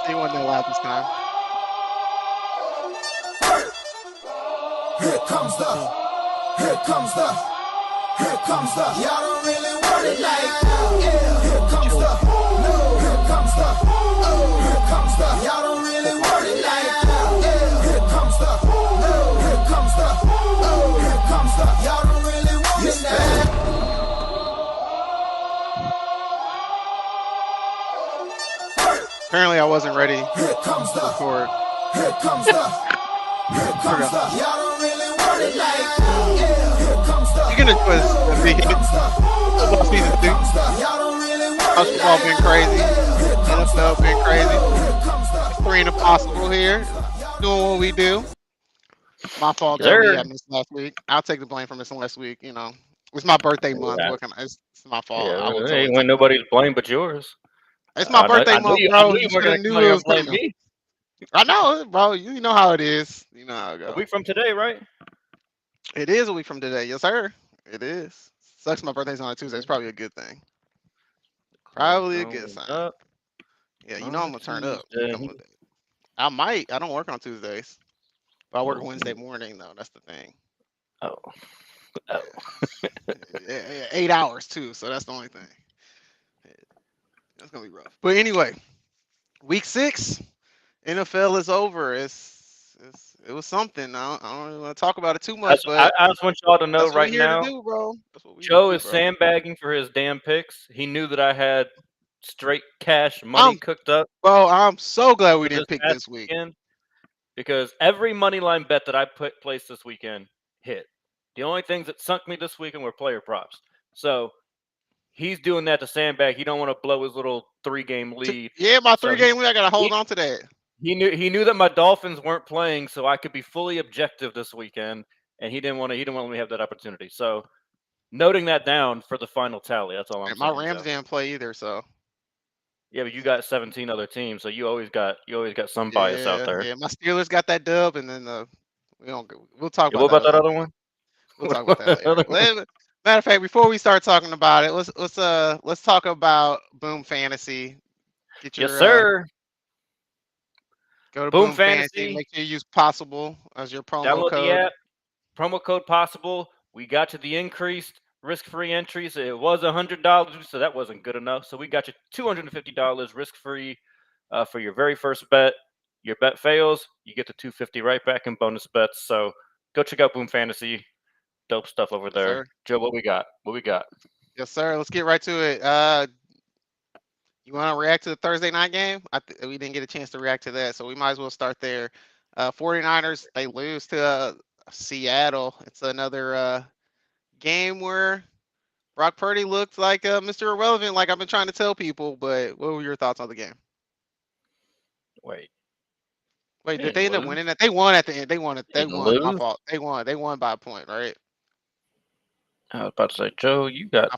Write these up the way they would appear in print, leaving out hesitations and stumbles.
He wasn't that loud this time. Here comes the, y'all don't really want it like that. Yeah, here comes the, y'all don't really want it like that. Yeah, here comes the, y'all don't really want it like that. Apparently, I wasn't ready Here comes to the, record. y'all don't really want it like that. Yeah, here comes the, You're gonna twist the big football season 2. y'all don't really want College it football like been that. crazy. Here comes NFL been crazy. Here comes the, 3 and Impossible here, doing what we do. My fault though. Sir. Yeah, I missed last week. I'll take the blame for missing last week. You know, it's my birthday month. Yeah. What can I? It's my fault. Yeah, I will it totally ain't take when the blame. nobody's blame but yours. It's my birthday I knew month, you, bro. You weren't should gonna have knew come out it here was and blame coming. me. I know, bro. You know how it is. You know how it A goes. week from today, right? It is a week from today. Yes, sir. It is. Sucks my birthday's on a Tuesday. It's probably a good thing. Probably a good sign. Up Yeah, you know I'm gonna turn up. Tuesday. I might. I don't work on Tuesdays, but I work Oh. Wednesday morning though. That's the thing. Oh. Yeah, 8 hours too. So that's the only thing. That's gonna be rough. But anyway, week 6, NFL is over. It was something. I don't really want to talk about it too much, but I just want y'all to know that's what right we're here now. to do, bro. That's what we Joe do, is bro. sandbagging for his damn picks. He knew that I had straight cash money cooked up. Bro, I'm so glad we for didn't pick past this week. weekend because every money line bet that I placed this weekend hit. The only things that sunk me this weekend were player props. So he's doing that to sandbag. He don't want to blow his little 3-game lead. Yeah, my So 3-game lead. I gotta hold on to that. He knew that my Dolphins weren't playing, so I could be fully objective this weekend, and he didn't want to let me have that opportunity. So noting that down for the final tally. That's all I'm saying. My Rams didn't play either, so. Yeah, but you got 17 other teams, so you always got some bias out there. Yeah, my Steelers got that dub, and then we'll talk about what about that later. other one? We'll talk about that later. Matter of fact, before we start talking about it, let's talk about Boom Fantasy. Get your, yes, sir. Go to Boom Fantasy. Make sure you use Possible as your promo Download code. the app. Promo code Possible. We got to the increased risk-free entries. It was $100, so that wasn't good enough. So we got you $250 risk-free for your very first bet. Your bet fails, you get the $250 right back in bonus bets. So go check out Boom Fantasy. Dope stuff over there. Sir. Joe, what we got? Yes, sir. Let's get right to it. You want to react to the Thursday night game? We didn't get a chance to react to that, so we might as well start there. 49ers, they lose to Seattle. It's another game where Brock Purdy looked like Mr. Irrelevant, like I've been trying to tell people. But what were your thoughts on the game? Wait, did they end up winning that? They won at the end. They won. My lose? fault. They won. They won by a point, right? I was about to say, Joe, you got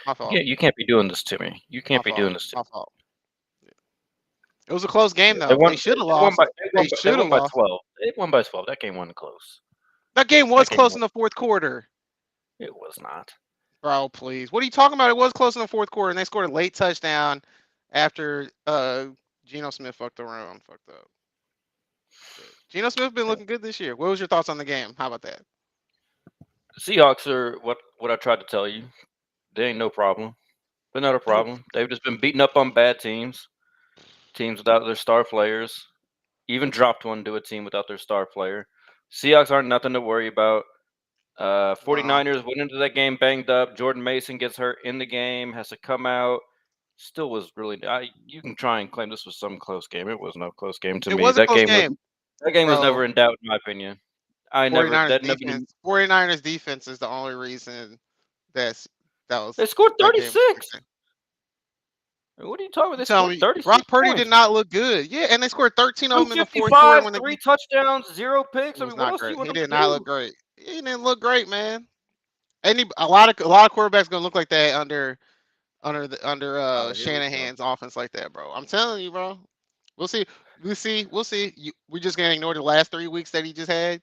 my fault. Yeah, you can't be doing this to me. You can't be doing this to me. My fault. It was a close game though. They should have lost. They should have by lost. 12. They won by 12. That game wasn't close. That game was close in the fourth quarter. It was not. Bro, please. What are you talking about? It was close in the fourth quarter, and they scored a late touchdown after Geno Smith fucked around. Fucked up. Geno Smith been looking good this year. What was your thoughts on the game? How about that? Seahawks are what I tried to tell you. They ain't no problem. They're not a problem. They've just been beating up on bad teams without their star players. Even dropped one to a team without their star player. Seahawks aren't nothing to worry about. 49ers went into that game banged up. Jordan Mason gets hurt in the game, has to come out. Still was really. You can try and claim this was some close game. It was no close game to me. It was a close game. That game was never in doubt, in my opinion. 49ers defense is the only reason that was. They scored 36. What are you talking about? They scored 36. Brock Purdy did not look good. Yeah, and they scored 13 of them in the fourth quarter. When 3 touchdowns, 0 picks. I mean, what else do you want He did not look great. He didn't look great, man. A lot of quarterbacks gonna look like that under Shanahan's offense like that, bro. I'm telling you, bro. We'll see. We're just gonna ignore the last 3 weeks that he just had.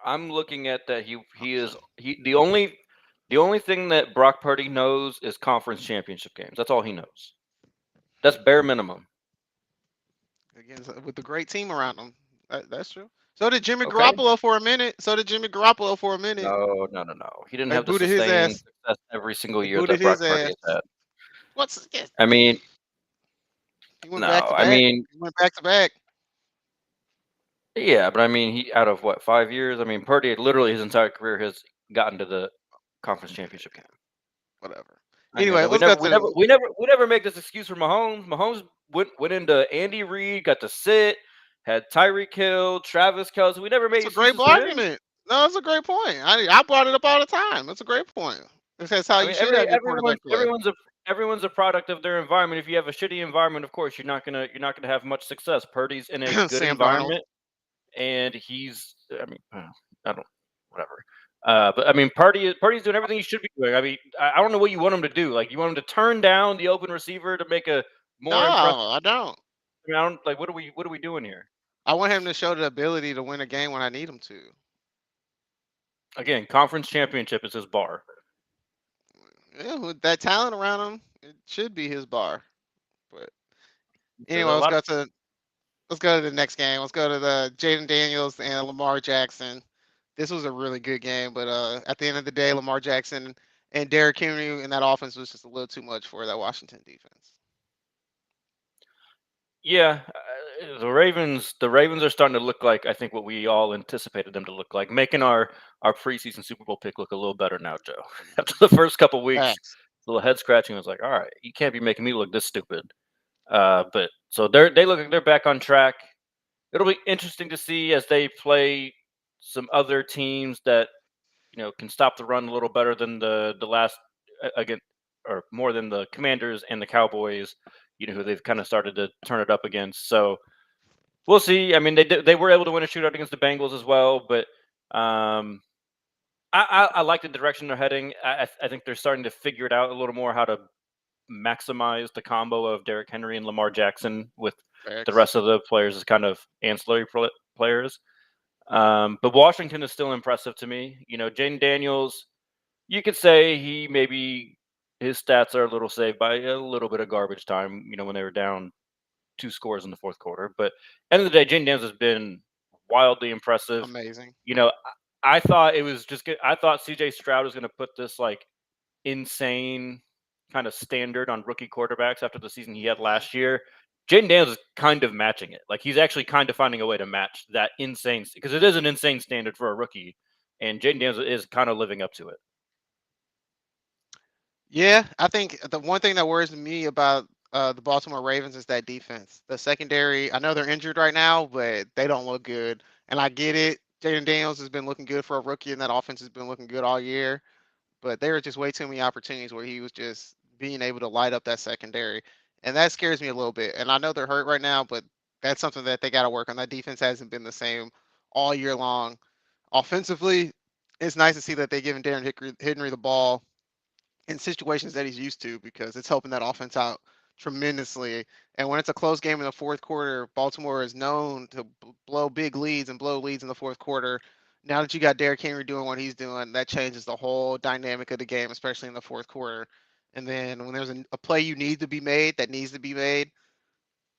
I'm looking at that. The only thing that Brock Purdy knows is conference championship games. That's all he knows. That's bare minimum. against with the great team around him. That's true. So did Jimmy Okay. Garoppolo for a minute. So did Jimmy Garoppolo for a minute. No. He didn't They have the booted his sustained ass. success every single They year booted that Brock his Purdy ass. has had. What's yes, I mean, he went back no. to I back. mean, He went back to back. yeah, but I mean, he out of what 5 years? I mean, Purdy literally his entire career has gotten to the conference championship game. Whatever. I hear Anyway, that. let's go to We never make this excuse for Mahomes. Mahomes went into Andy Reid, got to sit, had Tyreek Hill, Travis Kelce. We never made It's a great excuses for him. argument. No, it's a great point. I brought it up all the time. It's a great point. That's how I you mean, should have your quarterback play. everyone's a product of their environment. If you have a shitty environment, of course, you're not gonna have much success. Purdy's in a good Sam Darnold. environment, and he's. I mean, I don't. Whatever. But I mean, Purdy's doing everything he should be doing. I mean, I don't know what you want him to do. Like, you want him to turn down the open receiver to make a No, more impressive. I don't. I mean, I don't like. What are we doing here? I want him to show the ability to win a game when I need him to. Again, conference championship is his bar. Yeah, with that talent around him, it should be his bar. But There's anyway, a let's lot go to the next game. Let's go to the Jaden Daniels and Lamar Jackson. This was a really good game, but at the end of the day, Lamar Jackson and Derrick Henry in that offense was just a little too much for that Washington defense. Yeah, the Ravens are starting to look like I think what we all anticipated them to look like, making our preseason Super Bowl pick look a little better now, Joe. After the first couple weeks, Facts. a little head scratching was like, all right, you can't be making me look this stupid. But so they look like they're back on track. It'll be interesting to see as they play some other teams that can stop the run a little better than the last again, or more than the Commanders and the Cowboys, who they've kind of started to turn it up against. So we'll see. I mean, they were able to win a shootout against the Bengals as well, but I like the direction they're heading. I think they're starting to figure it out a little more how to maximize the combo of Derrick Henry and Lamar Jackson with the Facts. rest of the players as kind of ancillary players. But Washington is still impressive to me. Jaden Daniels, you could say his stats are a little saved by a little bit of garbage time, when they were down 2 scores in the fourth quarter. But end of the day, Jaden Daniels has been wildly impressive. Amazing. I thought it was just good. I thought CJ Stroud was going to put this like insane kind of standard on rookie quarterbacks after the season he had last year. Jaden Daniels is kind of matching it. Like, he's actually kind of finding a way to match that insane, because it is an insane standard for a rookie, and Jaden Daniels is kind of living up to it. Yeah, I think the one thing that worries me about the Baltimore Ravens is that defense. The secondary, I know they're injured right now, but they don't look good. And I get it. Jaden Daniels has been looking good for a rookie, and that offense has been looking good all year. But there were just way too many opportunities where he was just being able to light up that secondary. And that scares me a little bit. And I know they're hurt right now, but that's something that they got to work on. That defense hasn't been the same all year long. Offensively, it's nice to see that they're giving Darren Henry the ball in situations that he's used to, because it's helping that offense out tremendously. And when it's a close game in the fourth quarter, Baltimore is known to blow big leads and blow leads in the fourth quarter. Now that you got Derrick Henry doing what he's doing, that changes the whole dynamic of the game, especially in the fourth quarter. And then when there's a play you need to be made that needs to be made,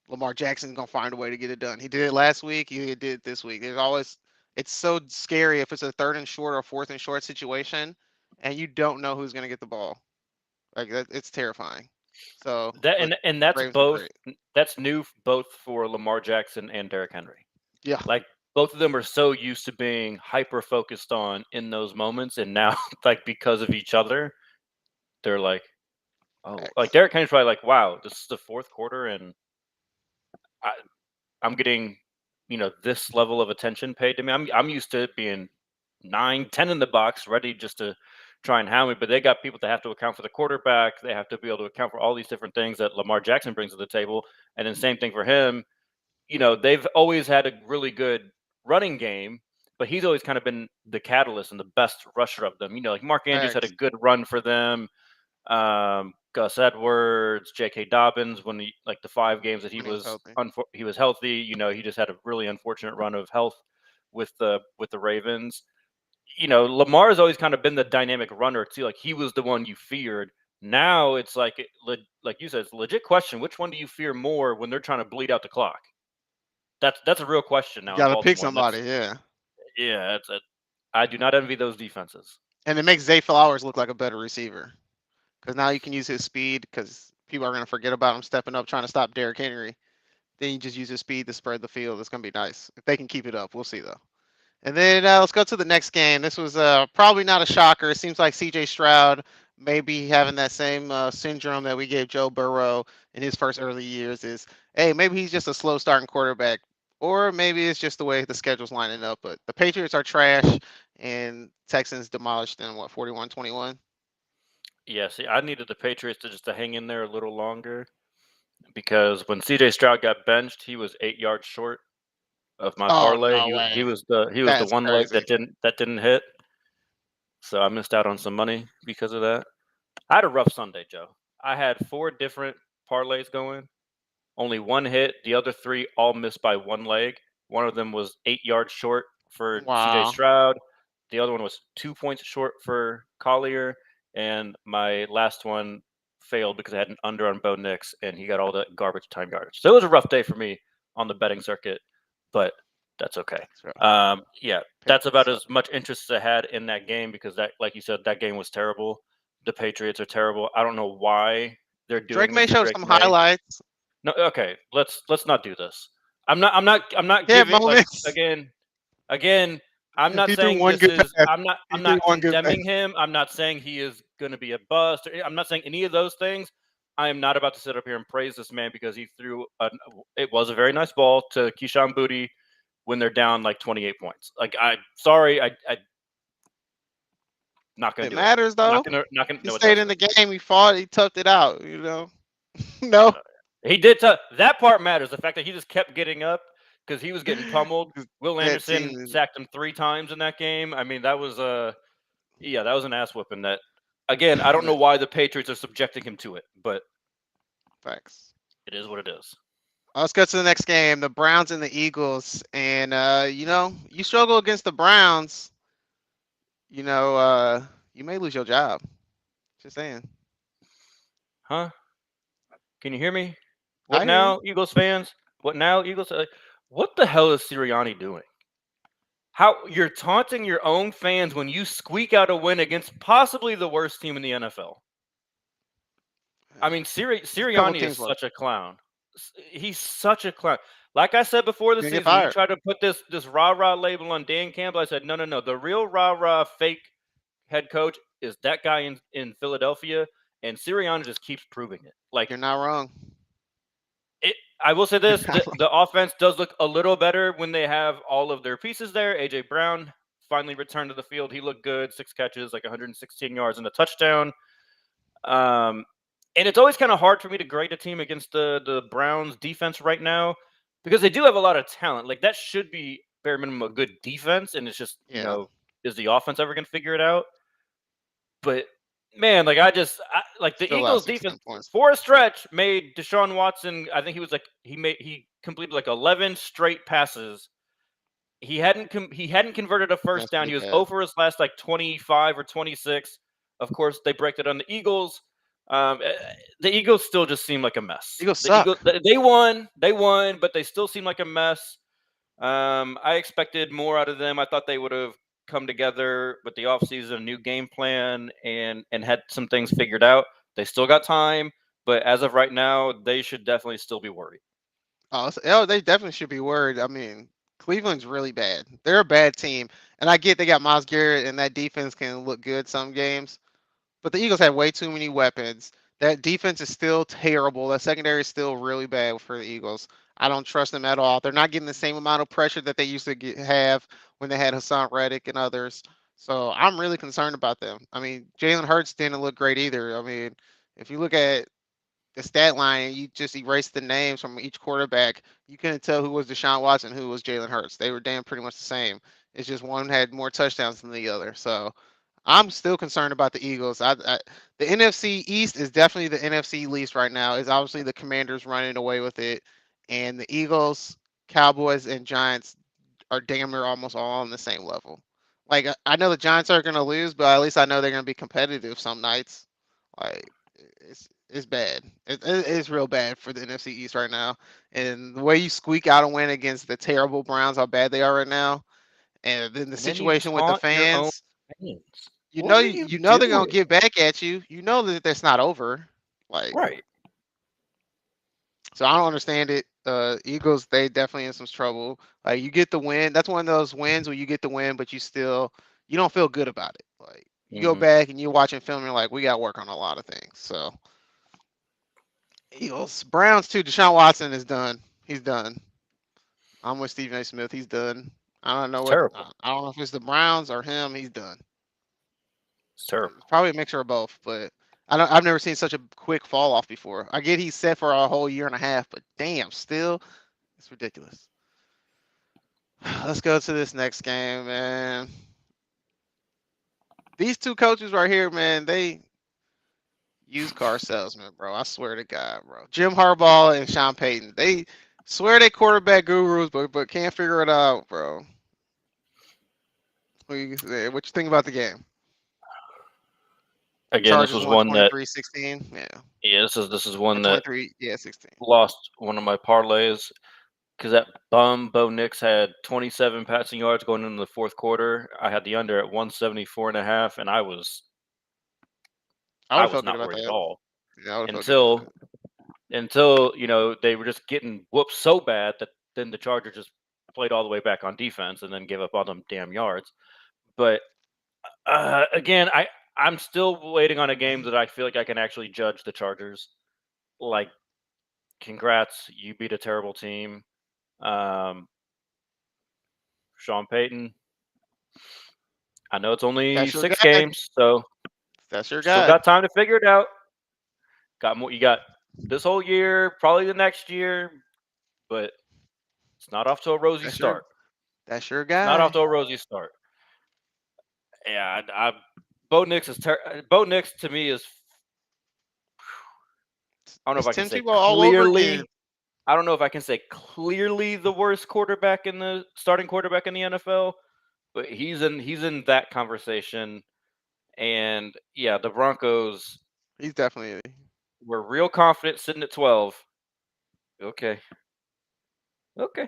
Lamar Jackson's gonna find a way to get it done. He did it last week. He did it this week. It's so scary if it's a third and short or fourth and short situation, and you don't know who's gonna get the ball. Like that, it's terrifying. So and that's Ravens are great. that's new both for Lamar Jackson and Derrick Henry. Yeah, Like, both of them are so used to being hyper focused on in those moments, and now like because of each other, they're like, oh, like facts. Derrick Henry's probably like, wow, this is the fourth quarter, and I'm getting this level of attention paid to me. I'm used to it being 9, 10 in the box, ready just to try and hound me. But they got people that have to account for the quarterback. They have to be able to account for all these different things that Lamar Jackson brings to the table. And then same thing for him. They've always had a really good running game, but he's always kind of been the catalyst and the best rusher of them. Like Mark Andrews had a Facts. good run for them. Gus Edwards, J.K. Dobbins, when the 5 games that he When he was was healthy. he was healthy, he just had a really unfortunate run of health with the Ravens. Lamar has always kind of been the dynamic runner too. Like, he was the one you feared. Now it's like you said, it's a legit question. Which one do you fear more when they're trying to bleed out the clock? That's a real question now You in got to pick Baltimore. And somebody, yeah. yeah, I do not envy those defenses. And it makes Zay Flowers look like a better receiver because now you can use his speed because people are going to forget about him stepping up trying to stop Derrick Henry. Then you just use his speed to spread the field. It's going to be nice. If they can keep it up, we'll see, though. And then let's go to the next game. This was probably not a shocker. It seems like CJ Stroud may be having that same syndrome that we gave Joe Burrow in his first early years is, hey, maybe he's just a slow starting quarterback. Or maybe it's just the way the schedule's lining up. But the Patriots are trash, and Texans demolished them, 41-21? Yeah, see, I needed the Patriots to hang in there a little longer because when CJ Stroud got benched, he was 8 yards short of my Oh, parlay. no He way. was the That's one leg crazy. that didn't hit. So I missed out on some money because of that. I had a rough Sunday, Joe. I had 4 different parlays going. Only one hit. The other 3 all missed by one leg. One of them was 8 yards short for CJ Wow. Stroud. The other one was 2 points short for Collier. And my last one failed because I had an under on Bo Nix and he got all the garbage time yardage. So it was a rough day for me on the betting circuit, but that's okay. Yeah, that's about as much interest as I had in that game because that, like you said, that game was terrible. The Patriots are terrible. I don't know why they're doing Drake this May to showed Drake some May. highlights. No, okay, let's not do this. I'm not Yeah, giving like moments. again. I'm not He threw saying one this good is. pass. I'm He threw not one good pass. condemning him. I'm not saying he is going to be a bust. I'm not saying any of those things. I am not about to sit up here and praise this man because he threw. It was a very nice ball to Keyshawn Booty when they're down like 28 points. Like I not going It to do it. matters, though. Not going. He No, it stayed in doesn't. the game. He fought. He toughed it out. No. He did. That part matters. The fact that he just kept getting up because he was getting pummeled. Will That Anderson team is sacked him 3 times in that game. I mean, that was that was an ass whipping. That again, I don't know why the Patriots are subjecting him to it, but facts. it is what it is. Let's go to the next game. The Browns and the Eagles. And you struggle against the Browns, you may lose your job. Just saying. Huh? Can you hear me? I What hear you. now, Eagles fans? What now, Eagles? What the hell is Sirianni doing? How you're taunting your own fans when you squeak out a win against possibly the worst team in the NFL? I mean, Sirianni is such a clown. He's such a clown. Like I said before the season, you try to put this rah-rah label on Dan Campbell. I said, no. The real rah-rah fake head coach is that guy in Philadelphia, and Sirianni just keeps proving it. Like, You're not wrong. I will say this: the offense does look a little better when they have all of their pieces there. AJ Brown finally returned to the field. He looked good. 6 catches, like 116 yards and a touchdown. And it's always kind of hard for me to grade a team against the Browns defense right now because they do have a lot of talent. Like that should be bare minimum a good defense, and it's just is the offense ever going to figure it out? But man, like like the Eagles defense for a stretch made Deshaun Watson. I think he completed like 11 straight passes. He hadn't converted a first down. He was over his last like 25 or 26. Of course, they break it on the Eagles. The Eagles still just seem like a mess. Eagles suck. They won, but they still seem like a mess. I expected more out of them. I thought they would have come together with the offseason, a new game plan, and had some things figured out. They still got time, but as of right now, they should definitely still be worried. Oh, they definitely should be worried. I mean, Cleveland's really bad. They're a bad team, and I get they got Myles Garrett, and that defense can look good some games. But the Eagles have way too many weapons. That defense is still terrible. That secondary is still really bad for the Eagles. I don't trust them at all. They're not getting the same amount of pressure that they used to have when they had Hassan Reddick and others. So I'm really concerned about them. I mean, Jalen Hurts didn't look great either. I mean, if you look at the stat line, you just erase the names from each quarterback. You couldn't tell who was Deshaun Watson, who was Jalen Hurts. They were damn pretty much the same. It's just one had more touchdowns than the other. So I'm still concerned about the Eagles. The NFC East is definitely the NFC least right now. Is obviously the Commanders running away with it, and the Eagles, Cowboys, and Giants are damn near almost all on the same level. Like I know the Giants are going to lose, but at least I know they're going to be competitive some nights. Like It's bad. It's real bad for the NFC East right now. And the way you squeak out a win against the terrible Browns, how bad they are right now, and then the And then you situation with the taunt your own fans, fans. you What know, are you, you you know they're gonna doing? get back at you. You know that that's not over. Like, Right. so I don't understand it. Eagles, they definitely in some trouble. Like you get the win. That's one of those wins where you get the win, but you don't feel good about it. Like you go Hmm. back and you're watching film, and you're like, we got to work on a lot of things. So Eagles, Browns too. Deshaun Watson is done. He's done. I'm with Stephen A. Smith. He's done. I don't know It's what. terrible. I don't know if it's the Browns or him. He's done. It's terrible. Probably a mixture of both, but I've never seen such a quick fall off before. I get he's set for a whole year and a half, but damn, still, it's ridiculous. Let's go to this next game, man. These two coaches right here, man, they used car salesmen, bro. I swear to God, bro. Jim Harbaugh and Sean Payton, they swear they quarterback gurus, but can't figure it out, bro. What you think about the game? Again, this Chargers was won one that 23-16. Yeah, this is one that 23. Yeah, 16. lost one of my parlays because that bum Bo Nix had 27 passing yards going into the fourth quarter. I had the under at 174.5, and I would I have was felt good not about worried at that. all Yeah, I would have felt good about until that. they were just getting whooped so bad that then the Chargers just played all the way back on defense and then gave up all them damn yards. But again, I'm still waiting on a game that I feel like I can actually judge the Chargers. Like, congrats, you beat a terrible team. Um, Sean Payton. I know it's only That's your 6 games, guy. so That's your still guy. got time to figure it out. Got more. You got this whole year, probably the next year, but it's not off to a rosy That's your start. that's your It's not off guy. to a rosy start. Yeah, Bo Nix Bo Nix to me is. I don't know if It's I can Tim say Tebow all over again. clearly. I don't know if I can say clearly the worst quarterback in the starting quarterback in the NFL, but he's in that conversation. And yeah, the Broncos He's definitely were real confident sitting at 12. Okay. Okay.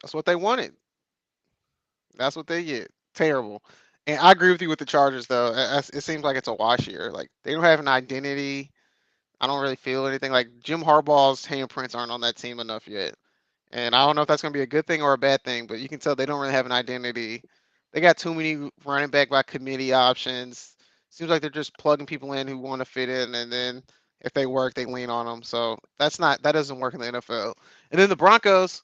that's what they wanted. That's what they get. Terrible. And I agree with you with the Chargers though. It seems like it's a wash here. Like they don't have an identity. I don't really feel anything. Like Jim Harbaugh's handprints aren't on that team enough yet. And I don't know if that's going to be a good thing or a bad thing, but you can tell they don't really have an identity. They got too many running back by committee options. Seems like they're just plugging people in who want to fit in, and then if they work, they lean on them. So that doesn't work in the NFL. And then the Broncos,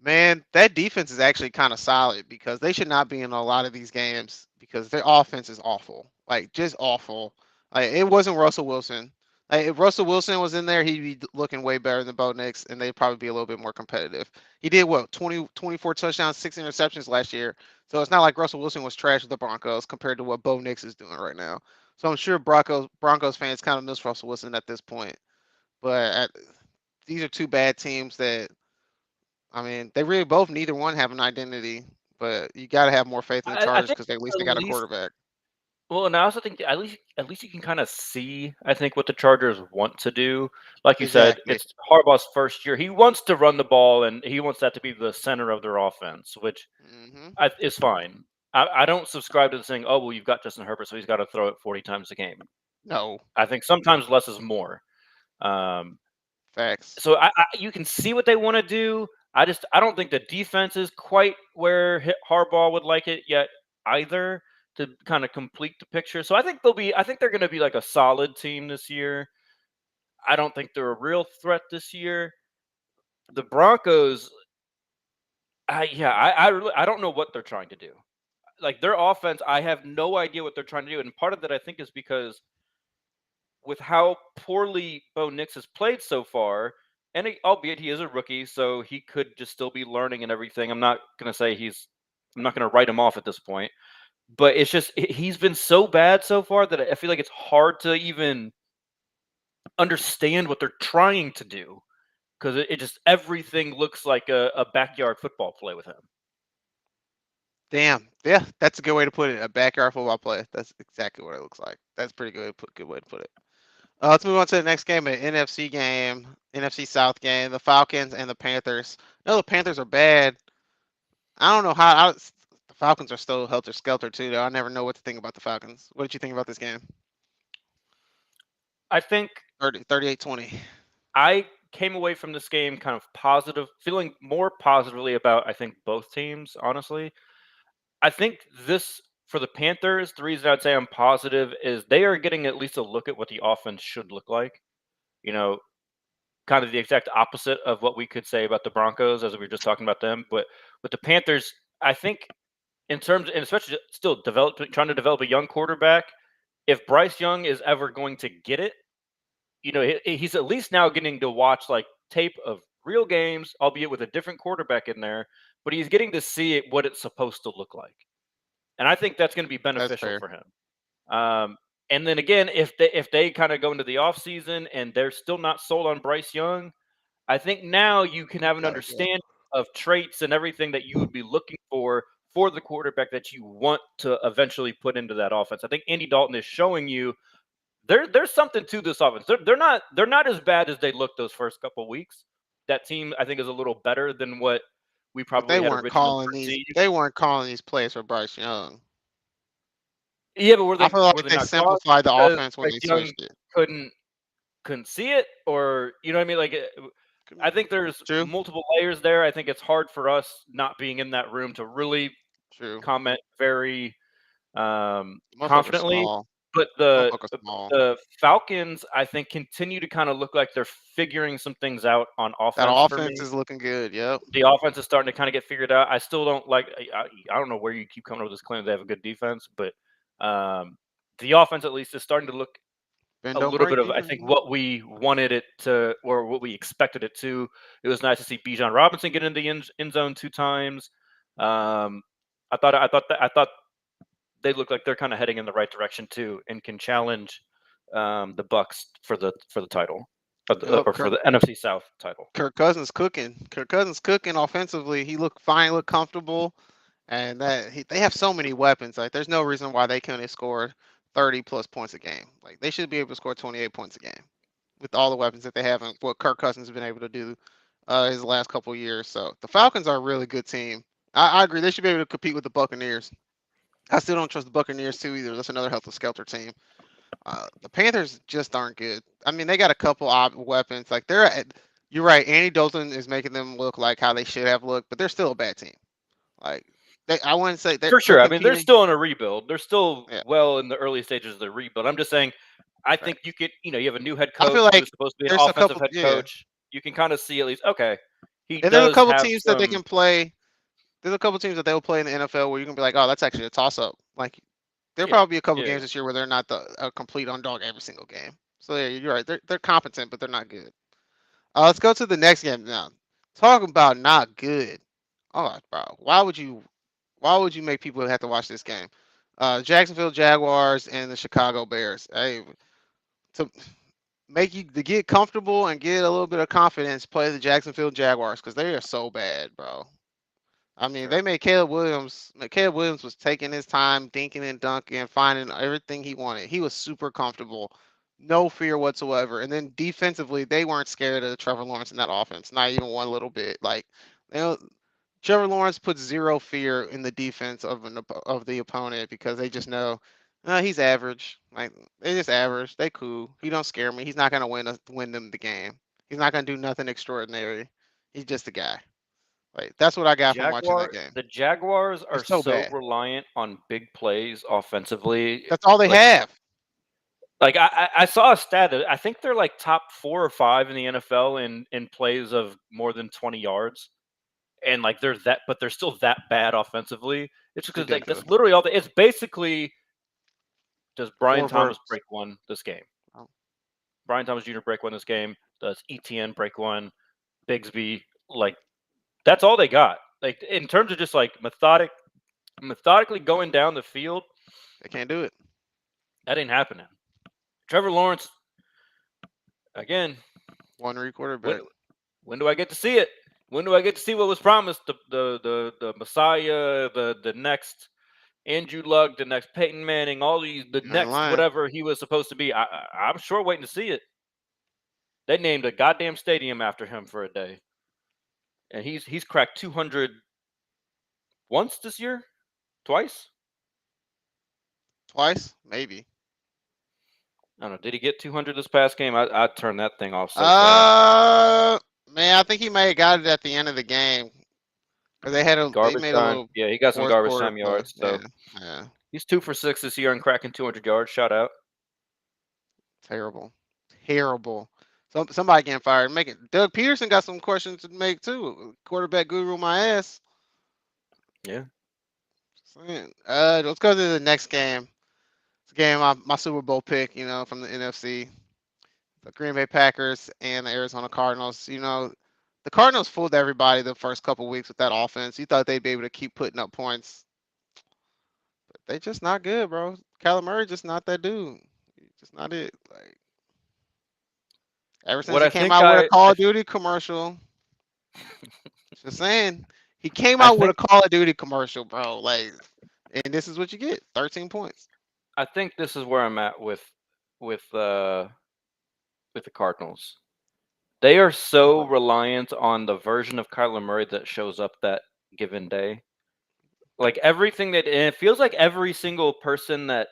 man, that defense is actually kind of solid because they should not be in a lot of these games because their offense is awful, like just awful. Like it wasn't Russell Wilson. Like if Russell Wilson was in there, he'd be looking way better than Bo Nix, and they'd probably be a little bit more competitive. He did what 24 touchdowns, 6 interceptions last year. So it's not like Russell Wilson was trash with the Broncos compared to what Bo Nix is doing right now. So I'm sure Broncos fans kind of miss Russell Wilson at this point. But these are two bad teams that I mean, they really both neither one have an identity, but you got to have more faith in the I Chargers think because at least at they got a least quarterback. well, and I also think at least you can kind of see I think what the Chargers want to do. Like you said, Exactly. it's Harbaugh's first year. He wants to run the ball and he wants that to be the center of their offense, which Hmm. is fine. I don't subscribe to the saying, "Oh, well, you've got Justin Herbert, so he's got to throw it 40 times a game." No I think sometimes less is more. Um, facts. so you can see what they want to do. I don't think the defense is quite where Harbaugh would like it yet either to kind of complete the picture. So I think they're going to be like a solid team this year. I don't think they're a real threat this year. The Broncos, I don't know what they're trying to do. Like their offense, I have no idea what they're trying to do, and part of that I think is because with how poorly Bo Nix has played so far, and albeit he is a rookie, so he could just still be learning and everything. I'm not gonna say I'm not gonna write him off at this point, but it's just he's been so bad so far that I feel like it's hard to even understand what they're trying to do because it just everything looks like a backyard football play with him. Damn. Yeah, that's a good way to put it. A backyard football play. That's exactly what it looks like. That's pretty good. Good way to put it. Let's move on to the next game, an NFC game, NFC South game. The Falcons and the Panthers. No, the Panthers are bad. I don't know how. The Falcons are still helter skelter too. Though I never know what to think about the Falcons. What did you think about this game? I think 38-20. I came away from this game kind of positive, feeling more positively about, I think, both teams, honestly. I think this, for the Panthers, the reason I'd say I'm positive is they are getting at least a look at what the offense should look like. You know, kind of the exact opposite of what we could say about the Broncos, as we were just talking about them. But with the Panthers, I think in terms, and especially still trying to develop a young quarterback, if Bryce Young is ever going to get it, he's at least now getting to watch like tape of real games, albeit with a different quarterback in there, but he's getting to see what it's supposed to look like. And I think that's going to be That's beneficial fair. for him. And then again, if they kind of go into the offseason and they're still not sold on Bryce Young, I think now you can have an Gotta go. understanding of traits and everything that you would be looking for the quarterback that you want to eventually put into that offense. I think Andy Dalton is showing you there's something to this offense. They're not as bad as they looked those first couple weeks. That team I think is a little better than what we But they probably had weren't originally calling these. perceived. They weren't calling these plays for Bryce Young. Yeah, but I feel like were they they not caught simplified the because offense when Bryce they Young switched it. couldn't see it, or you know what I mean? Like, I think there's True. multiple layers there. I think it's hard for us not being in that room to really True. comment very Motherfucker's confidently. small. But Motherfucker's small. the Falcons, I think, continue to kind of look like they're figuring some things out on That offense for offense me. is looking good. Yep. The offense is starting to kind of get figured out. I still don't like. I don't know where you keep coming up with this claim they have a good defense, but the offense at least is starting to look Ben a don't little break bit of, I think, even. what we wanted it to, or what we expected it to. It was nice to see Bijan Robinson get in the end zone 2 times. I thought they look like they're kind of heading in the right direction too, and can challenge the Bucks for the title, Yep. or for the NFC South title. Kirk Cousins cooking. Kirk Cousins cooking offensively. He looked fine. Looked comfortable. And they have so many weapons. Like there's no reason why they couldn't score 30 plus points a game. Like they should be able to score 28 points a game with all the weapons that they have and what Kirk Cousins has been able to do his last couple of years. So the Falcons are a really good team. I agree. They should be able to compete with the Buccaneers. I still don't trust the Buccaneers too either. That's another helter skelter team. The Panthers just aren't good. I mean, they got a couple weapons. Like you're right. Andy Dalton is making them look like how they should have looked, but they're still a bad team. Like I wouldn't say For sure. I mean, they're competing. still in a rebuild. They're still Yeah. well in the early stages of the rebuild. I'm just saying, I think you could, you have a new head coach I feel like who's supposed to be an there's a offensive couple. head Yeah. coach. You can kind of see at least, okay, he And there's a does couple have teams that they some. can play. There's a couple teams that they'll play in the NFL where you can be like, oh, that's actually a toss up. Like there'll Yeah, probably be a couple yeah. games this year where they're not a complete underdog every single game. So yeah, you're right. They're competent, but they're not good. Let's go to the next game now. Talking about not good. Oh, bro, why would you make people have to watch this game? Jacksonville Jaguars and the Chicago Bears. Hey, to make you to get comfortable and get a little bit of confidence, play the Jacksonville Jaguars because they are so bad, bro. I mean, they Sure. made Caleb Williams. Caleb Williams was taking his time, dinking and dunking, finding everything he wanted. He was super comfortable, no fear whatsoever. And then defensively, they weren't scared of Trevor Lawrence in that offense, not even one little bit. Like, you know, Trevor Lawrence puts zero fear in the defense of the opponent because they just know he's average. Like they just average. They cool. He don't scare me. He's not gonna win them the game. He's not gonna do nothing extraordinary. He's just a guy. Like that's what I got from watching that game. The Jaguars They're are so so bad. reliant on big plays offensively. That's all they Like, have. like I saw a stat that I think they're like top 4 or 5 in the NFL in plays of more than 20 yards. And like but they're still that bad offensively. It's because like Ridiculous. that's literally all. It's basically, does Brian Thomas Verts. break one this game? Oh. Brian Thomas Jr. break one this game? Does ETN break one? Bigsby, like that's all they got. Like in terms of just like methodically going down the field, They can't do it. that ain't happening. Trevor Lawrence, again, One read quarterback. when do I get to see it? When do I get to see what was promised? The Messiah, the next Andrew Luck, the next Peyton Manning, all these, the You ain't next lying. whatever he was supposed to be. I'm sure waiting to see it. They named a goddamn stadium after him for a day, and he's cracked 200 once this year, twice. Twice, maybe. I don't know. Did he get 200 this past game? I turned that thing off so fast. Man, I think he may have got it at the end of the game because they Garbage made a time. little Yeah, he got some fourth garbage quarter time yards. play. So Yeah, he's 2 for 6 this year and cracking 200 yards. Shout out. terrible. Somebody getting fired. Doug Peterson got some questions to make too. Quarterback guru, my ass. Yeah. Let's go to the next game. It's a game my Super Bowl pick. From the NFC. The Green Bay Packers and the Arizona Cardinals. The Cardinals fooled everybody the first couple weeks with that offense. You thought they'd be able to keep putting up points, but they just not good, bro. Kyler Murray just not that dude. He's just not it. Like ever since he came out with a Call of Duty commercial, just saying, he came out with a Call of Duty commercial, bro. Like, and this is what you get: 13 points. I think this is where I'm at with the Cardinals. They are so reliant on the version of Kyler Murray that shows up that given day. Like everything and it feels like every single person that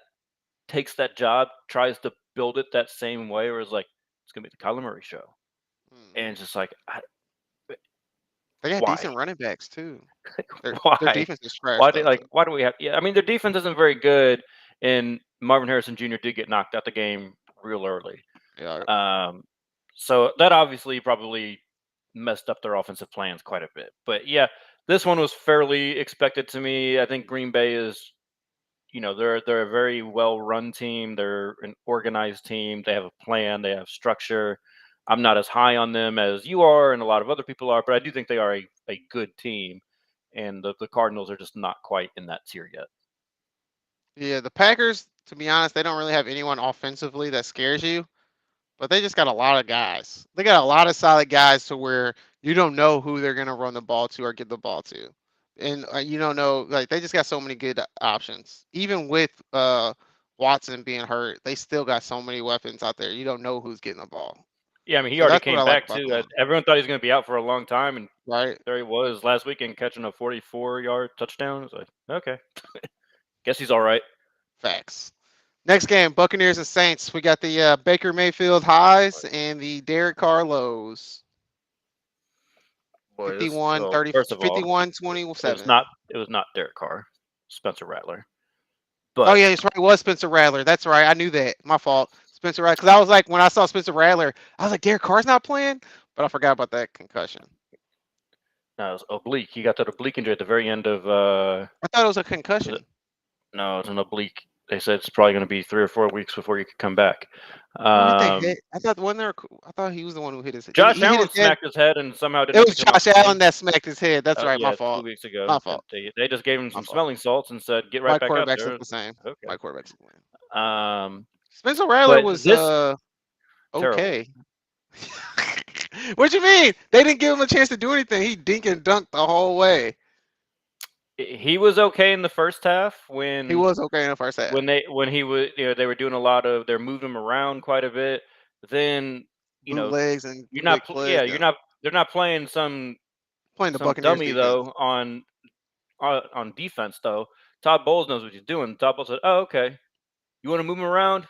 takes that job tries to build it that same way, where it's like it's gonna be the Kyler Murray show, and it's just like they got why? decent running backs too. Why? Their defense is trash. Why do we have? Yeah, I mean their defense isn't very good, and Marvin Harrison Jr. did get knocked out the game real early. Yeah. So that obviously probably messed up their offensive plans quite a bit. But yeah, this one was fairly expected to me. I think Green Bay is, they're a very well-run team. They're an organized team. They have a plan. They have structure. I'm not as high on them as you are and a lot of other people are, but I do think they are a good team. And the Cardinals are just not quite in that tier yet. Yeah, the Packers, to be honest, they don't really have anyone offensively that scares you, but they just got a lot of guys. They got a lot of solid guys to where you don't know who they're going to run the ball to or get the ball to. And you don't know, like, they just got so many good options. Even with Watson being hurt, they still got so many weapons out there. You don't know who's getting the ball. Yeah, I mean, he already came back too. Everyone thought he was going to be out for a long time, and there he was last weekend catching a 44-yard touchdown. It's like, okay, guess he's all right. Facts. Next game, Buccaneers and Saints. We got the Baker Mayfield highs and the Derek Carr lows. 51-30, 51-27. It was not Derek Carr, Spencer Rattler. But, oh yeah, that's right. It was Spencer Rattler. That's right. I knew that. My fault. Spencer Rattler. Because I was like, when I saw Spencer Rattler, I was like, Derek Carr's not playing, but I forgot about that concussion. No, it was oblique. He got that oblique injury at the very end of. I thought it was a concussion. No, it's an oblique. They said it's probably going to be 3 or 4 weeks before you could come back. I thought he was the one who hit his head. Josh Allen smacked his head and somehow didn't. It was Josh Allen that smacked his head. That's right. My fault. 2 weeks ago. My fault. They just gave him some smelling salts and said, "Get right back out there." My quarterbacks look the same. Okay. My quarterbacks playing. Spencer Rattler was okay. What you mean? They didn't give him a chance to do anything. He dink and dunked the whole way. He was okay in the first half when he was okay in the first half. When he was, they were doing a lot of, they're moving him around quite a bit. Then legs and you're not, they're not playing the Buccaneers dummy defense. Though on defense though. Todd Bowles knows what he's doing. Todd Bowles said, "Oh, okay, you want to move him around?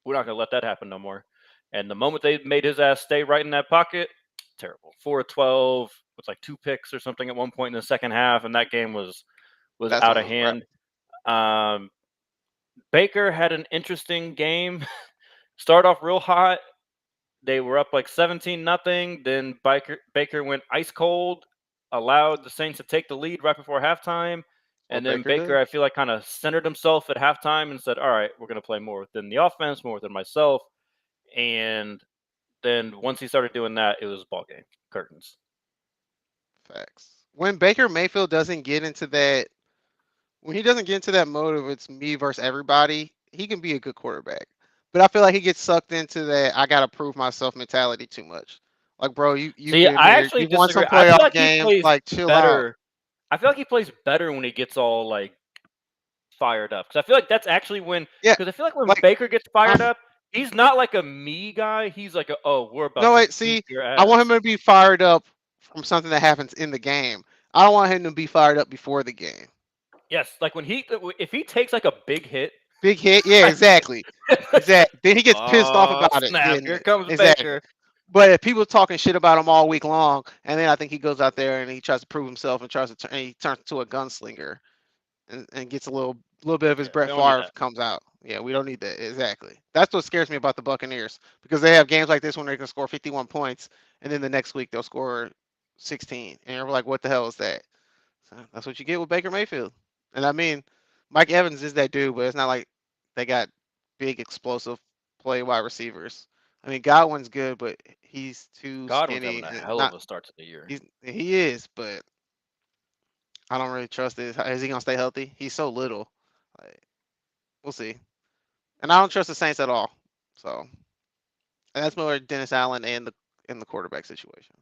We're not gonna let that happen no more." And the moment they made his ass stay right in that pocket, terrible. 4-12 with like 2 picks or something at one point in the second half, and that game was out of hand. Right. Baker had an interesting game. Start off real hot. They were up like 17-0. Then Baker went ice cold, allowed the Saints to take the lead right before halftime. And then Baker I feel like kind of centered himself at halftime and said, "All right, we're going to play more within the offense, more within myself." And then once he started doing that, it was ball game. Curtains. Facts. When Baker Mayfield doesn't get into that, mode of it's me versus everybody, he can be a good quarterback. But I feel like he gets sucked into that I gotta prove myself mentality too much. Like, bro, you won some playoff games. Like, chill out. I feel like he plays better when he gets all like fired up. Because I feel like that's actually when. Yeah, Because I feel like when like Baker gets fired I'm up, he's not like a me guy. He's like, we're about no to wait. beat See, your I want ass. him to be fired up from something that happens in the game. I don't want him to be fired up before the game. Yes, like when if he takes like a big hit. Big hit, yeah, exactly, exactly. Then he gets pissed off Oh about it. snap! Then Here comes exactly. Baker. But if people talking shit about him all week long, and then I think he goes out there and he tries to prove himself and he turns into a gunslinger and gets a little bit of his Yeah, we Brett don't need Favre that. comes out. Yeah, we don't need that. Exactly. That's what scares me about the Buccaneers because they have games like this when they can score 51 points, and then the next week they'll score 16, and you're like, what the hell is that? So that's what you get with Baker Mayfield. And I mean, Mike Evans is that dude, but it's not like they got big explosive play wide receivers. I mean, Godwin's good, but he's too Godwin's having skinny a and hell of not. a start to the year. He is, but I don't really trust it. Is he gonna stay healthy? He's so little. Like, we'll see. And I don't trust the Saints at all. So and that's more Dennis Allen and the quarterback situation.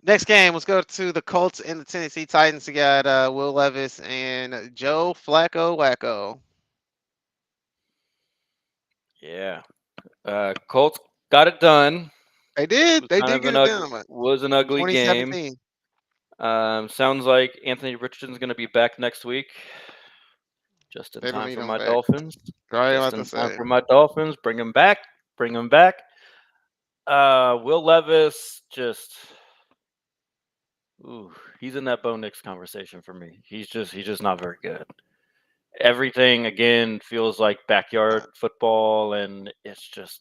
Next game, let's go to the Colts and the Tennessee Titans. We got Will Levis and Joe Flacco Wacko. Yeah. Colts got it done. They It did. was They kind did of get an it ugly done. was an ugly game. 2017. Sounds like Anthony Richardson's going to be back next week. Just in They don't time need for him my back. Dolphins. Right Just about to in time say. for my Dolphins. Bring him back. Bring him back. Will Levis just he's in that Bo Nix conversation for me. He's just not very good. Everything again feels like backyard football, and it's just,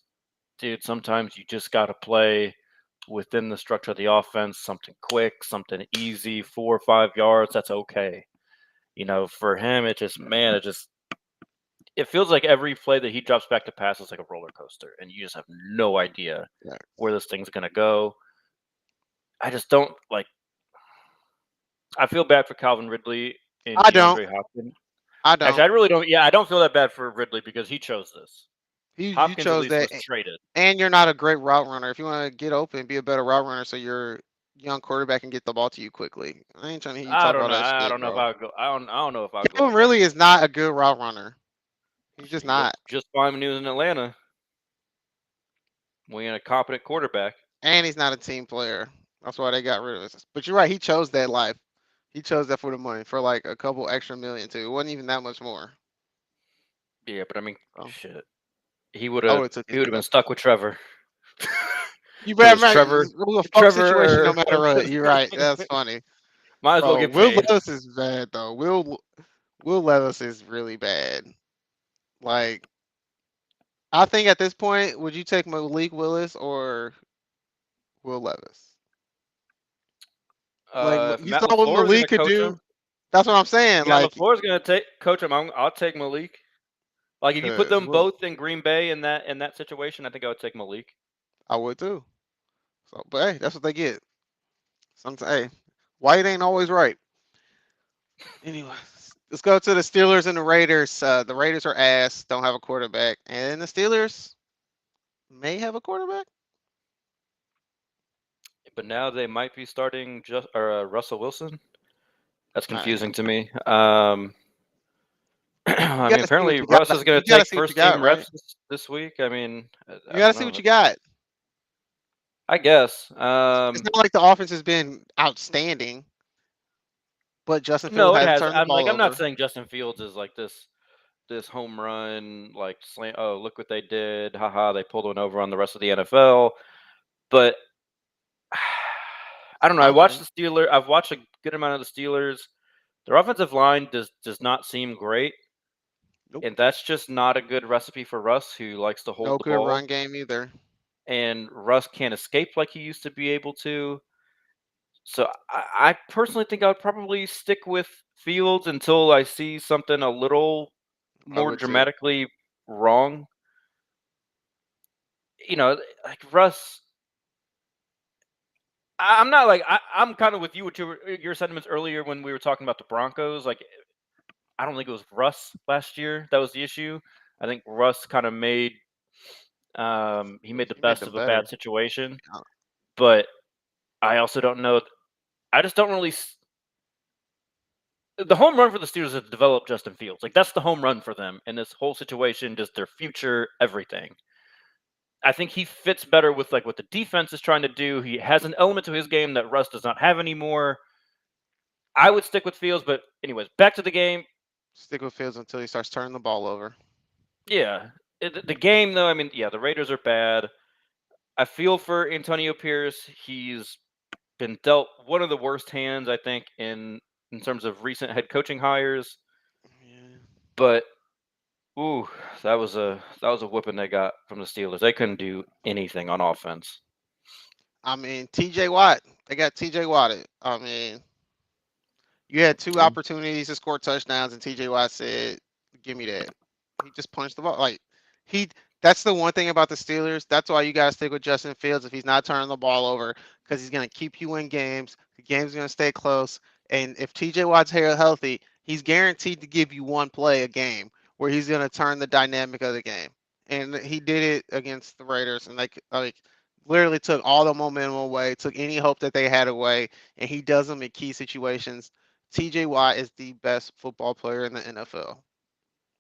dude, sometimes you just got to play within the structure of the offense, something quick, something easy, 4 or 5 yards, that's okay. For him, it feels like every play that he drops back to pass is like a roller coaster, and you just have no idea Yeah. where this thing's going to go. I just don't like. I feel bad for Calvin Ridley and I don't. DeAndre Hopkins. I don't. Actually, I really don't. Yeah, I don't feel that bad for Ridley because he chose this. You Hopkins at chose least that, was traded. and you're not a great route runner. If you want to get open, be a better route runner, so your young quarterback can get the ball to you quickly. I ain't trying to hear you I talk don't all know. that I shit, don't know if bro. I would go. I don't know if I would go. Calvin all really that. is not a good route runner. He's just He looked not. just fine when he was in Atlanta. We had a competent quarterback. And he's not a team player. That's why they got rid of us. But you're right. He chose that life. He chose that for the money, for like a couple extra million too. It wasn't even that much more. Yeah, but I mean, Oh. shit. He would I have. would've took He would have it. been stuck with Trevor. You It better was Trevor. a fuck Trevor. situation no matter what. You're right. That's funny. Might as well Bro, get Will paid. Levis is bad though. Will Levis is really bad. Like, I think at this point, would you take Malik Willis or Will Levis? Like, If you Matt saw what LaFleur is going Malik to could coach do. him, That's what I'm saying. Matt Like, LaFleur is going to coach him. I'll take Malik. Like if you put them Will, both in Green Bay in that situation, I think I would take Malik. I would too. So, but hey, that's what they get. Sometimes, hey, white ain't always right. Anyway, let's go to the Steelers and the Raiders. The Raiders are ass, don't have a quarterback, and the Steelers may have a quarterback. But now they might be starting Russell Wilson. That's All right. confusing to me. You I gotta mean, see what apparently you got. Russ is going You to gotta take see what you first team got, right? reps this week. I mean, You I gotta don't see know. what you got. I guess. It's not like the offense has been outstanding, but Justin Fields No, it has has. turned the ball I'm not over. saying Justin Fields is like this home run, like slant. Oh, look what they did! Haha, they pulled one over on the rest of the NFL. But I don't know. I watched the Steelers. I've watched a good amount of the Steelers. Their offensive line does not seem great, Nope. and that's just not a good recipe for Russ, who likes to hold No the good ball. run game either. And Russ can't escape like he used to be able to. So I personally think I would probably stick with Fields until I see something a little I more would too. dramatically wrong. Like Russ. I'm not like I'm kind of with you with your sentiments earlier when we were talking about the Broncos. Like, I don't think it was Russ last year that was the issue. I think Russ kind of made he made the best of a bad situation. Yeah. But I also don't know. I just don't really. the home run for the Steelers is to develop Justin Fields. Like that's the home run for them in this whole situation, just their future, everything. I think he fits better with like what the defense is trying to do. He has an element to his game that Russ does not have anymore. I would stick with Fields, but anyways, back to the game. Stick with Fields until he starts turning the ball over. Yeah, the game though. I mean, yeah, the Raiders are bad. I feel for Antonio Pierce. He's been dealt one of the worst hands, I think, in terms of recent head coaching hires. Yeah. But ooh, that was a whooping they got from the Steelers. They couldn't do anything on offense. I mean, T.J. Watt. They got T.J. Watt. I mean, you had two Yeah. opportunities to score touchdowns, and T.J. Watt said, "Give me that." He just punched the ball. Like he. That's the one thing about the Steelers. That's why you gotta stick with Justin Fields if he's not turning the ball over, because he's gonna keep you in games. The game's gonna stay close, and if T.J. Watt's healthy, he's guaranteed to give you one play a game where he's gonna turn the dynamic of the game. And he did it against the Raiders, and like literally took all the momentum away, took any hope that they had away, and he does them in key situations. TJ Watt is the best football player in the NFL.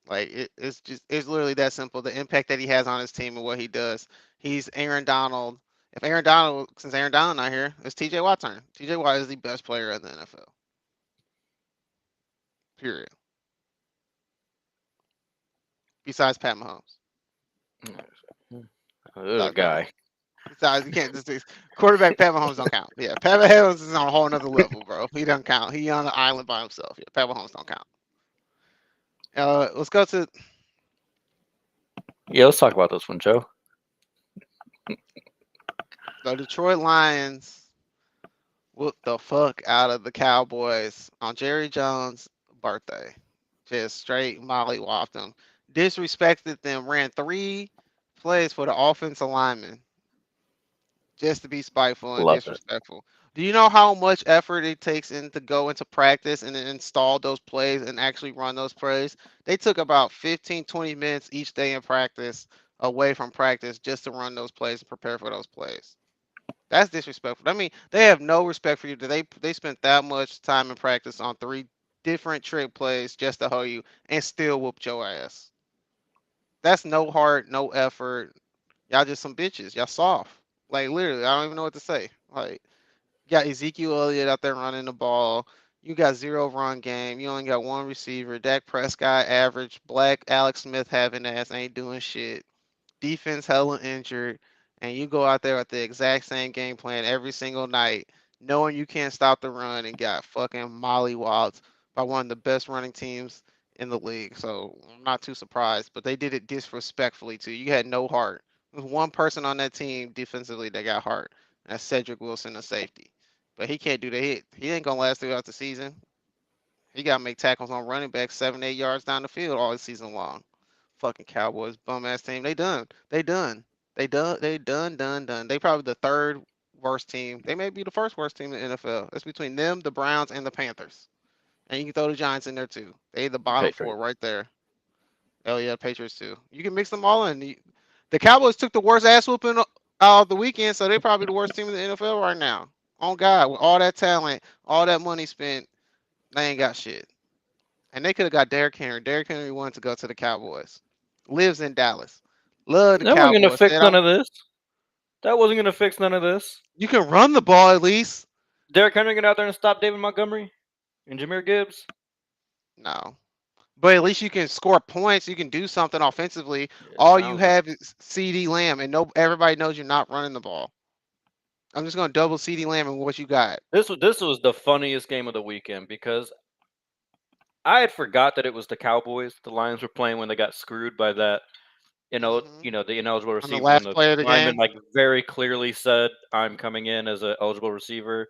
Like it's literally that simple. The impact that he has on his team and what he does. He's Aaron Donald. If Aaron Donald, since Aaron Donald not here, it's TJ Watt's turn. TJ Watt is the best player in the NFL. Period. Besides Pat Mahomes. Little guy. Besides, you can't just quarterback Pat Mahomes don't count. Yeah, Pat Mahomes is on a whole nother level, bro. He doesn't count. He on the island by himself. Yeah, Pat Mahomes don't count. Let's go to Yeah, let's talk about this one, Joe. the Detroit Lions. Whooped the fuck out of the Cowboys on Jerry Jones' birthday. Just straight mollywopped them. Disrespected them. Ran 3 plays for the offensive lineman just to be spiteful and Love it. disrespectful. Do you know how much effort it takes in to go into practice and then install those plays and actually run those plays? They took about 15, 20 minutes each day in practice away from practice just to run those plays and prepare for those plays. That's disrespectful. I mean, they have no respect for you. They spent that much time in practice on 3 different trick plays just to hold you and still whoop your ass. That's no heart, no effort. Y'all just some bitches. Y'all soft. Like literally, I don't even know what to say. Like you got Ezekiel Elliott out there running the ball. You got zero run game. You only got one receiver. Dak Prescott average. Black Alex Smith having ass ain't doing shit. Defense hella injured, and you go out there with the exact same game plan every single night, knowing you can't stop the run and got fucking mollywopped by one of the best running teams in the league. So I'm not too surprised, but they did it disrespectfully too. You had no heart. There's one person on that team defensively that got heart, and that's Cedric Wilson, a safety. But he can't do that. He ain't gonna last throughout the season. He gotta make tackles on running backs 7, 8 yards down the field all season long. Fucking Cowboys, bum ass team. They done. They done. They done. They done. They probably the third worst team. They may be the first worst team in the NFL. It's between them, the Browns, and the Panthers. And you can throw the Giants in there too. They the bottom Patriots. 4 right there. Oh yeah, Patriots too. You can mix them all in. The Cowboys took the worst ass whooping out of the weekend, so they're probably the worst team in the NFL right now. On God, with all that talent, all that money spent, they ain't got shit. And they could have got Derrick Henry. Derrick Henry wanted to go to the Cowboys. Lives in Dallas. Love the That wasn't gonna Cowboys. fix none of this. That wasn't gonna fix none of this. You can run the ball at least. Derrick Henry get out there and stop David Montgomery and Jameer Gibbs. No. But at least you can score points. You can do something offensively. Yeah, All you have is CD Lamb, and everybody knows you're not running the ball. I'm just gonna double CD Lamb and what you got. This was the funniest game of the weekend because I had forgot that it was the Cowboys the Lions were playing when they got screwed by that. Mhm. The ineligible On receiver the last when the play of the lineman game. like very clearly said, "I'm coming in as an eligible receiver."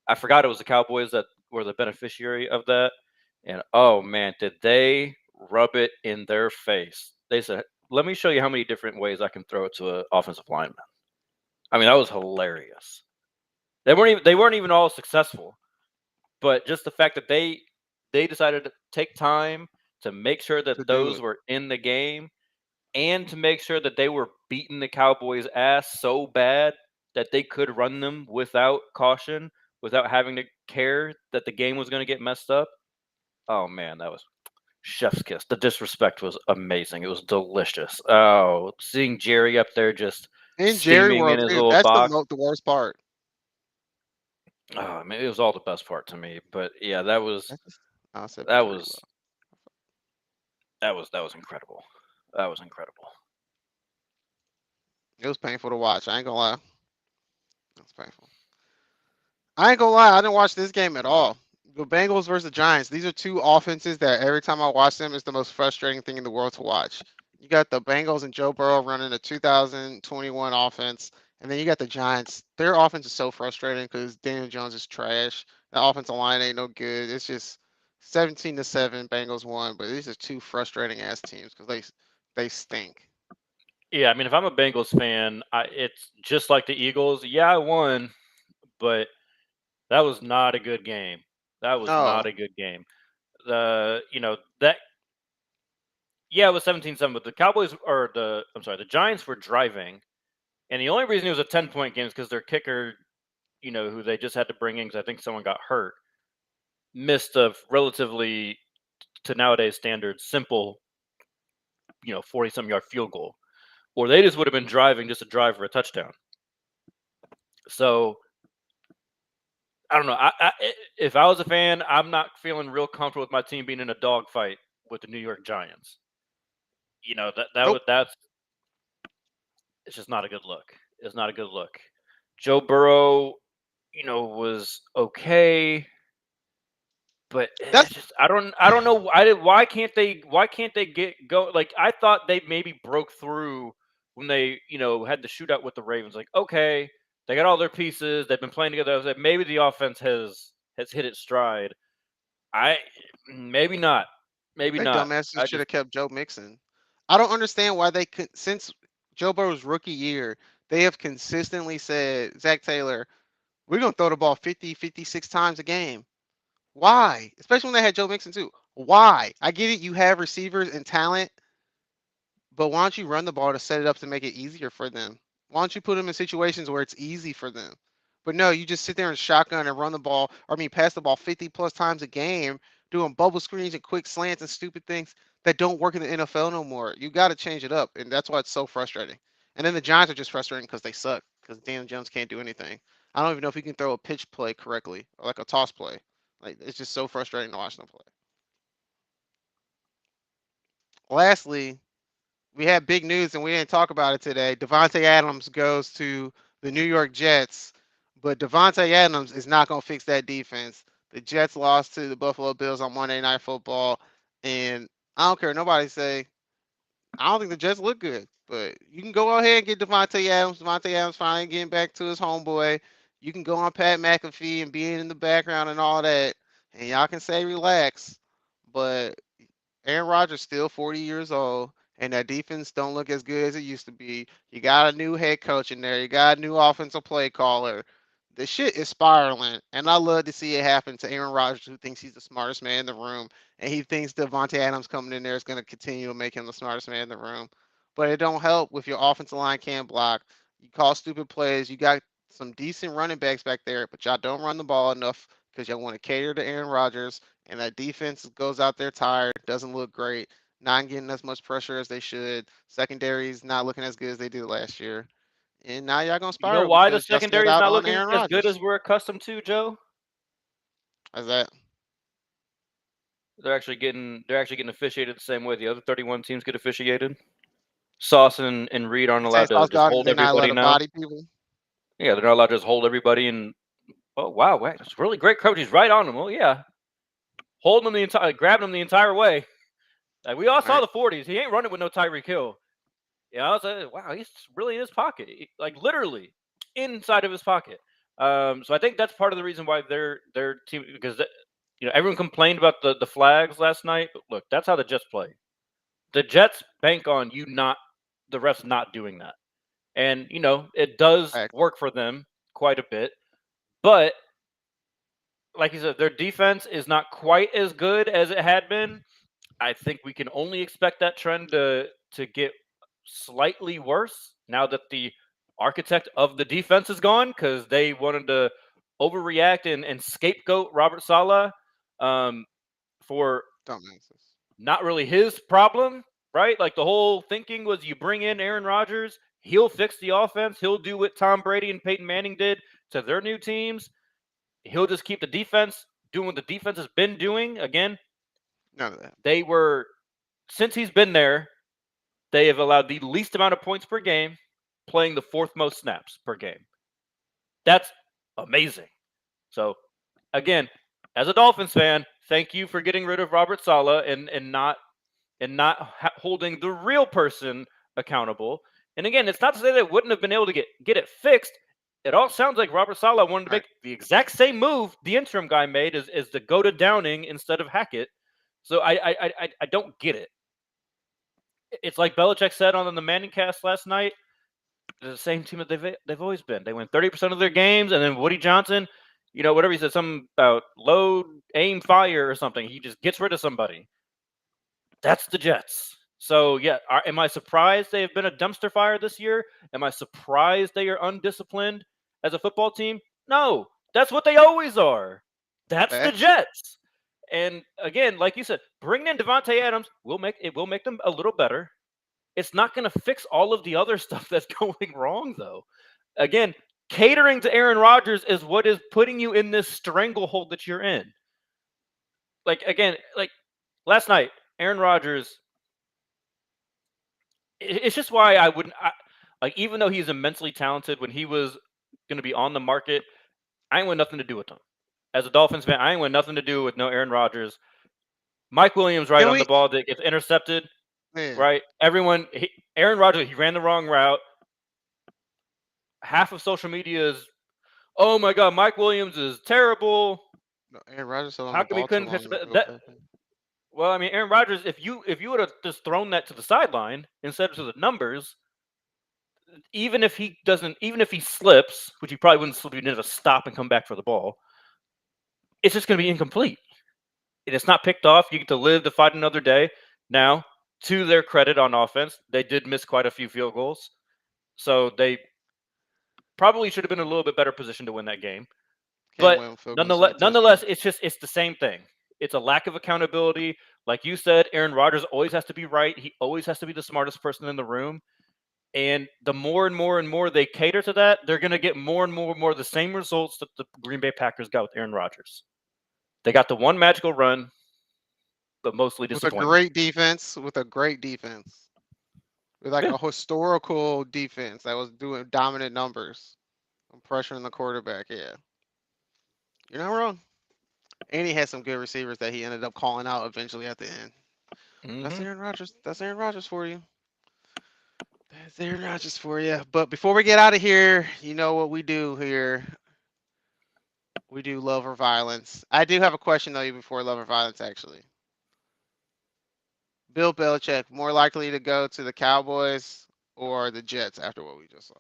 I forgot it was the Cowboys that were the beneficiary of that, and oh man, did they rub it in their face? They said, "Let me show you how many different ways I can throw it to an offensive lineman." I mean, that was hilarious. They weren't even all successful, but just the fact that they decided to take time to make sure To that do those it. were in the game and to make sure that they were beating the Cowboys' ass so bad that they could run them without caution, without having to care that the game was going to get messed up. Oh man, that was chef's kiss. The disrespect was amazing. It was delicious. Oh, seeing Jerry up there just In Jerry steaming in World his too. little That's box. the worst part. Oh man, it was all the best part to me. But yeah, that was That's just, I said that Missouri was World. that was incredible. That was incredible. It was painful to watch. I ain't gonna lie. It was painful. I ain't gonna lie. I didn't watch this game at all. The Bengals versus the Giants. These are two offenses that every time I watch them, it's the most frustrating thing in the world to watch. You got the Bengals and Joe Burrow running a 2021 offense, and then you got the Giants. Their offense is so frustrating because Daniel Jones is trash. The offensive line ain't no good. It's just 17-7. Bengals won, but these are two frustrating ass teams because they stink. Yeah, I mean, if I'm a Bengals fan, it's just like the Eagles. Yeah, I won, but that was not a good game. That was not No, a good game. The that yeah, it was 17-7, but the Cowboys or the I'm sorry, the Giants were driving, and the only reason it was a 10-point game is because their kicker, who they just had to bring in because I think someone got hurt, missed a relatively to nowadays standards simple, 40-something yard field goal, or they just would have been driving just to drive for a touchdown. So I don't know. If I was a fan, I'm not feeling real comfortable with my team being in a dogfight with the New York Giants. nope. That's it's just not a good look. It's not a good look. Joe Burrow, was okay, but That's it's just I don't know why can't they get go like I thought they maybe broke through when they had the shootout with the Ravens. Like okay, they got all their pieces. They've been playing together. I was like, maybe the offense has hit its stride. I maybe not. Maybe they not. dumbasses I should just have kept Joe Mixon. I don't understand why they could since Joe Burrow's rookie year, they have consistently said, Zach Taylor, we're gonna throw the ball 50, 56 times a game. Why? Especially when they had Joe Mixon too. Why? I get it, you have receivers and talent, but why don't you run the ball to set it up to make it easier for them? Why don't you put them in situations where it's easy for them? But no, you just sit there and shotgun and run the ball, or I mean, pass the ball 50 plus times a game, doing bubble screens and quick slants and stupid things that don't work in the NFL no more. You got to change it up, and that's why it's so frustrating. And then the Giants are just frustrating because they suck, because Daniel Jones can't do anything. I don't even know if he can throw a pitch play correctly, or like a toss play. Like it's just so frustrating to watch them play. Lastly, we had big news and we didn't talk about it today. Devontae Adams goes to the New York Jets, but Devontae Adams is not going to fix that defense. The Jets lost to the Buffalo Bills on Monday Night Football, and I don't care what nobody say. I don't think the Jets look good, but you can go ahead and get Devontae Adams. Devontae Adams finally getting back to his homeboy. You can go on Pat McAfee and being in the background and all that, and y'all can say relax, but Aaron Rodgers still 40 years old, and that defense don't look as good as it used to be. You got a new head coach in there. You got a new offensive play caller. The shit is spiraling, and I love to see it happen to Aaron Rodgers, who thinks he's the smartest man in the room, and he thinks Devontae Adams coming in there is going to continue to make him the smartest man in the room. But it don't help with your offensive line can't block. You call stupid plays. You got some decent running backs back there, but y'all don't run the ball enough because y'all want to cater to Aaron Rodgers, and that defense goes out there tired, doesn't look great, not getting as much pressure as they should. Secondary's not looking as good as they did last year. And now y'all gonna you know spiral why the because y'all sold secondary is out not on looking Aaron as good as Rodgers. we're accustomed to, Joe? How's that? They're actually getting officiated the same way the other 31 teams get officiated. Sauce and Reed aren't You say allowed to Sauce just Gardner, hold they're not allowed everybody to now. body people. Yeah, they're not allowed to just hold everybody and oh wow, that's really great coach. He's right on them. Well, yeah, holding them grabbing them the entire way. Like we all All saw right. the 40s. He ain't running with no Tyreek Hill. Yeah, I was like, wow, he's really in his pocket, like literally inside of his pocket. So I think that's part of the reason why their team because everyone complained about the flags last night. But look, that's how the Jets play. The Jets bank on you not the refs not doing that, and it does Back. work for them quite a bit. But like you said, their defense is not quite as good as it had been. I think we can only expect that trend to get slightly worse now that the architect of the defense is gone because they wanted to overreact and scapegoat Robert Saleh um, for Dumbasses. not really his problem, right? Like the whole thinking was you bring in Aaron Rodgers, he'll fix the offense, he'll do what Tom Brady and Peyton Manning did to their new teams. He'll just keep the defense doing what the defense has been doing. Again, None of that. they were, since he's been there, they have allowed the least amount of points per game, playing the fourth most snaps per game. That's amazing. So, again, as a Dolphins fan, thank you for getting rid of Robert Saleh and not holding the real person accountable. And again, it's not to say they wouldn't have been able to get it fixed. It all sounds like Robert Saleh wanted to make the exact same move the interim guy made is to go to Downing instead of Hackett. So I don't get it. It's like Belichick said on the Manning cast last night. They're the same team that they've always been. They win 30% of their games, and then Woody Johnson, whatever he said, something about load, aim, fire or something. He just gets rid of somebody. That's the Jets. So, yeah, am I surprised they have been a dumpster fire this year? Am I surprised they are undisciplined as a football team? No, that's what they always are. That's the Jets. And again, like you said, bringing in Devontae Adams will make them a little better. It's not going to fix all of the other stuff that's going wrong, though. Again, catering to Aaron Rodgers is what is putting you in this stranglehold that you're in. Like last night, Aaron Rodgers. It's just why I wouldn't even though he's immensely talented. When he was going to be on the market, I ain't want nothing to do with him. As a Dolphins fan, I ain't want nothing to do with no Aaron Rodgers. Mike Williams on the ball that gets intercepted. Man. Right? Aaron Rodgers, he ran the wrong route. Half of social media is, oh my God, Mike Williams is terrible. No, Aaron Rodgers. How come he couldn't pitch that? Well, I mean, Aaron Rodgers, if you would have just thrown that to the sideline instead of to the numbers, even if he slips, which he probably wouldn't slip, he'd never stop and come back for the ball, it's just going to be incomplete. And it's not picked off. You get to live to fight another day. Now, to their credit on offense, they did miss quite a few field goals. So they probably should have been in a little bit better position to win that game. But nonetheless, it's the same thing. It's a lack of accountability. Like you said, Aaron Rodgers always has to be right. He always has to be the smartest person in the room. And the more and more they cater to that, they're going to get more and more the same results that the Green Bay Packers got with Aaron Rodgers. They got the one magical run, but mostly disappointing. With a great defense. With like a historical defense that was doing dominant numbers. I'm pressuring the quarterback. Yeah. You're not wrong. And he had some good receivers that he ended up calling out eventually at the end. Mm-hmm. That's Aaron Rodgers. That's Aaron Rodgers for you. That's Aaron Rodgers for you. But before we get out of here, you know what we do here. We do love or violence. I do have a question, though, before love or violence, actually. Bill Belichick, more likely to go to the Cowboys or the Jets after what we just saw?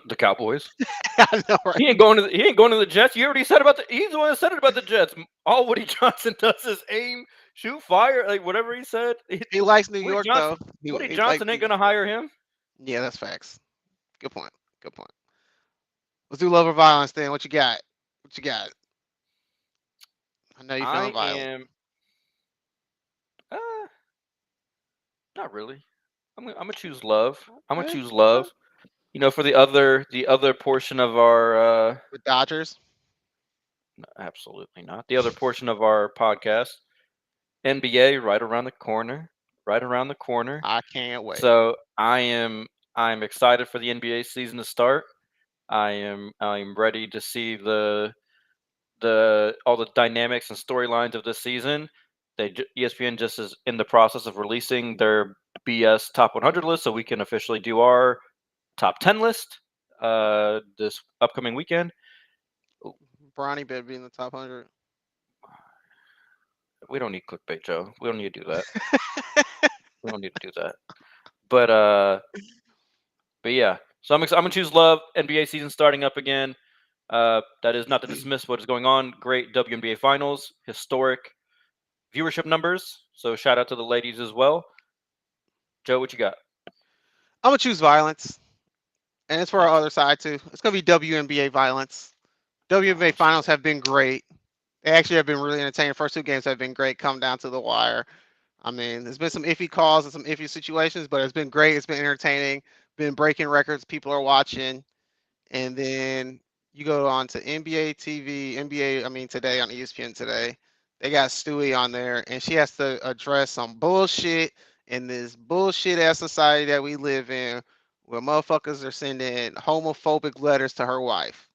The Cowboys. I know, right? He ain't going to the Jets. You already said he's the one that said it about the Jets. All Woody Johnson does is aim, shoot, fire, like whatever he said. He likes New York, though. Woody Johnson ain't going to hire him. Yeah, that's facts. Good point. Let's do love or violence then. What you got? I know you feeling violent. Not really. I'm gonna choose love. I'm gonna choose love. For the other portion of our the Dodgers. No, absolutely not. The other portion of our podcast, NBA, right around the corner. I can't wait. So I'm excited for the NBA season to start. I'm ready to see all the dynamics and storylines of this season. ESPN just is in the process of releasing their BS top 100 list, so we can officially do our top 10 list this upcoming weekend. Bronny better be in the top 100. We don't need clickbait, Joe. We don't need to do that. We don't need to do that. But yeah. So I'm gonna choose love. NBA season starting up again. That is not to dismiss what is going on. Great WNBA finals, historic viewership numbers. So shout out to the ladies as well. Joe, what you got? I'm gonna choose violence, and it's for our other side too. It's gonna be WNBA violence. WNBA finals have been great. They actually have been really entertaining. First two games have been great. Come down to the wire. I mean, there's been some iffy calls and some iffy situations, but it's been great. It's been entertaining. Been breaking records. People are watching. And then you go on to NBA TV, NBA. I mean, today on ESPN today, they got Stewie on there, and she has to address some bullshit in this bullshit ass society that we live in, where motherfuckers are sending homophobic letters to her wife.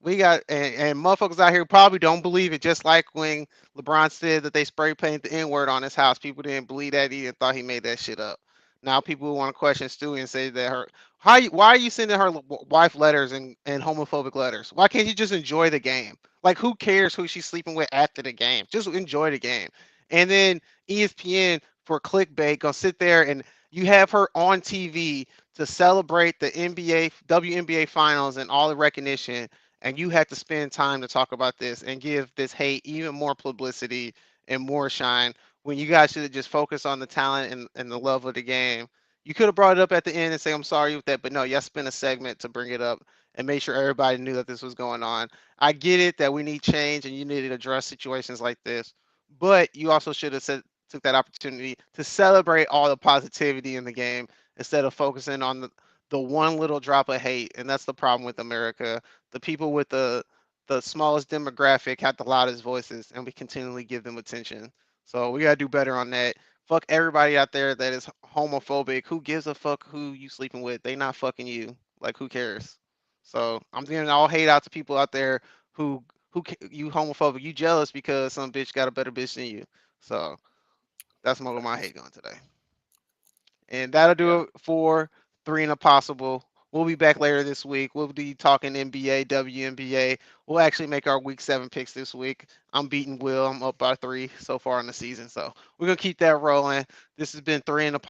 We got and motherfuckers out here probably don't believe it. Just like when LeBron said that they spray paint the N word on his house, people didn't believe that either. Thought he made that shit up. Now people want to question Stewie and say that her why are you sending her wife letters and homophobic letters? Why can't you just enjoy the game? Like who cares who she's sleeping with after the game? Just enjoy the game. And then ESPN for clickbait gonna sit there and you have her on TV to celebrate the NBA WNBA finals and all the recognition, and you had to spend time to talk about this and give this hate even more publicity and more shine when you guys should have just focused on the talent and the love of the game. You could have brought it up at the end and say, I'm sorry with that, but no, y'all spent a segment to bring it up and make sure everybody knew that this was going on. I get it that we need change and you need to address situations like this, but you also should have said, took that opportunity to celebrate all the positivity in the game instead of focusing on the one little drop of hate. And that's the problem with America. The people with the smallest demographic have the loudest voices, and we continually give them attention. So we gotta do better on that. Fuck everybody out there that is homophobic. Who gives a fuck who you sleeping with? They not fucking you. Like who cares? So I'm giving all hate out to people out there you homophobic. You jealous because some bitch got a better bitch than you. So that's my hate going today. And that'll do Yeah. it for Three and a Possible. We'll be back later this week. We'll be talking NBA, WNBA. We'll actually make our week 7 picks this week. I'm beating Will. I'm up by 3 so far in the season. So we're going to keep that rolling. This has been Three and a